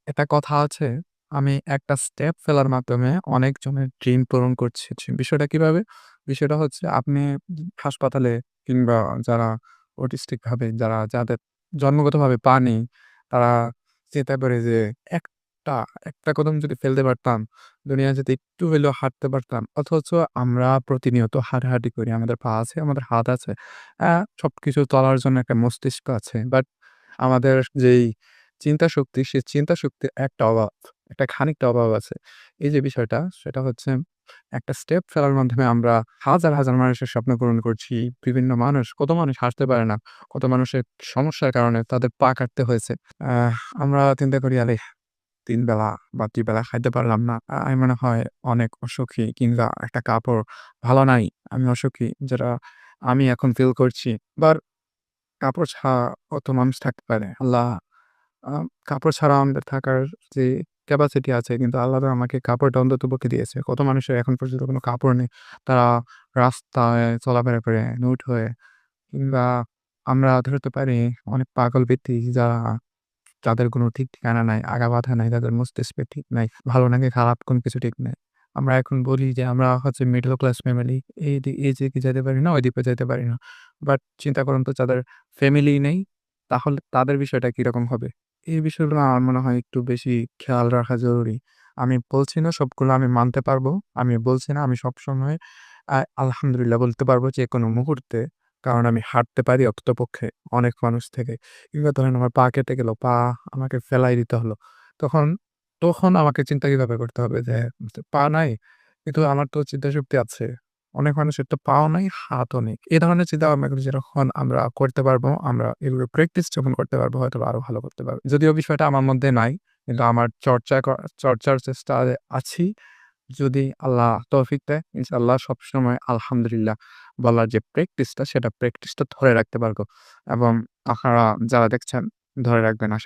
একটা কথা আছে, আমি একটা স্টেপ ফেলার মাধ্যমে অনেকজনের ড্রিম পূরণ করছি। বিষয়টা কিভাবে? বিষয়টা হচ্ছে আপনি হাসপাতালে কিংবা যারা অটিস্টিক ভাবে যাদের জন্মগতভাবে পা নেই, তারা চিন্তা করে যে একটা, একটা কদম যদি ফেলতে পারতাম, দুনিয়ায় যদি একটু হইলেও হাঁটতে পারতাম। অথচ আমরা প্রতিনিয়ত হাঁটাহাঁটি করি। আমাদের পা আছে, আমাদের হাত আছে। সবকিছু চলার জন্য একটা মস্তিষ্ক আছে। বাট আমাদের যেই চিন্তা শক্তি, সে চিন্তা শক্তির একটা অভাব, একটা খানিকটা অভাব আছে। এই যে বিষয়টা, সেটা হচ্ছে একটা স্টেপ ফেলার মাধ্যমে আমরা হাজার, হাজার মানুষের স্বপ্ন পূরণ করছি। বিভিন্ন মানুষ, কত মানুষ হাঁটতে পারে না। কত মানুষের সমস্যার কারণে তাদের পা কাটতে হয়েছে। আহ আমরা চিন্তা করি, আরে ৩ বেলা বা ২ বেলা খাইতে পারলাম না। আমি মনে হয় অনেক অসুখী কিংবা একটা কাপড় ভালো নাই। আমি অসুখী, যেটা আমি এখন ফিল করছি। বাট কাপড় ছাড়া কত মানুষ থাকতে পারে। আল্লাহ আ কাপড় ছাড়া আমাদের থাকার যে ক্যাপাসিটি আছে, কিন্তু আল্লাহ তো আমাকে কাপড়টা অন্ততপক্ষে দিয়েছে। কত মানুষের এখন পর্যন্ত কোনো কাপড় নেই। তারা রাস্তায় চলাফেরা করে নুট হয়ে, কিংবা আমরা ধরতে পারি অনেক পাগল ব্যক্তি যাদের কোনো ঠিক ঠিকানা নাই, আগা-বাঁধা নাই, তাদের মস্তিষ্কে ঠিক নাই। ভালো নাকি খারাপ কোনো কিছু ঠিক নাই। আমরা এখন বলি যে আমরা হচ্ছে মিডল ক্লাস ফ্যামিলি। এই দিকে যেতে পারি না, ওই দিকে যেতে পারি না। বাট চিন্তা করুন তো, যাদের ফ্যামিলি নেই, তাহলে তাদের বিষয়টা কিরকম হবে? এই বিষয়গুলো আমার মনে হয় একটু বেশি খেয়াল রাখা জরুরি। আমি বলছি না সবগুলো আমি মানতে পারবো। আমি বলছি না আমি সবসময় আলহামদুলিল্লাহ বলতে পারবো যেকোনো মুহূর্তে। কারণ আমি হাঁটতে পারি অন্ততপক্ষে অনেক মানুষ থেকে। কিংবা ধরেন আমার পা কেটে গেল, পা আমাকে ফেলাই দিতে হলো। তখন তখন আমাকে চিন্তা কিভাবে করতে হবে যে পা নাই, কিন্তু আমার তো চিন্তাশক্তি আছে। অনেক মানুষের তো পাও নাই, হাতও নেই। এ ধরনের চিন্তাভাবনাগুলো যখন আমরা করতে পারবো, আমরা এগুলো প্র্যাকটিস যখন করতে পারবো, হয়তোবা আরো ভালো করতে পারবো। যদিও বিষয়টা আমার মধ্যে নাই, কিন্তু আমার চর্চার চেষ্টায় আছি। যদি আল্লাহ তৌফিক দেয়, ইনশাআল্লাহ সবসময় আলহামদুলিল্লাহ বলার যে প্র্যাকটিসটা, সেটা প্র্যাকটিসটা ধরে রাখতে পারবো। এবং আপনারা যারা দেখছেন ধরে রাখবেন আশা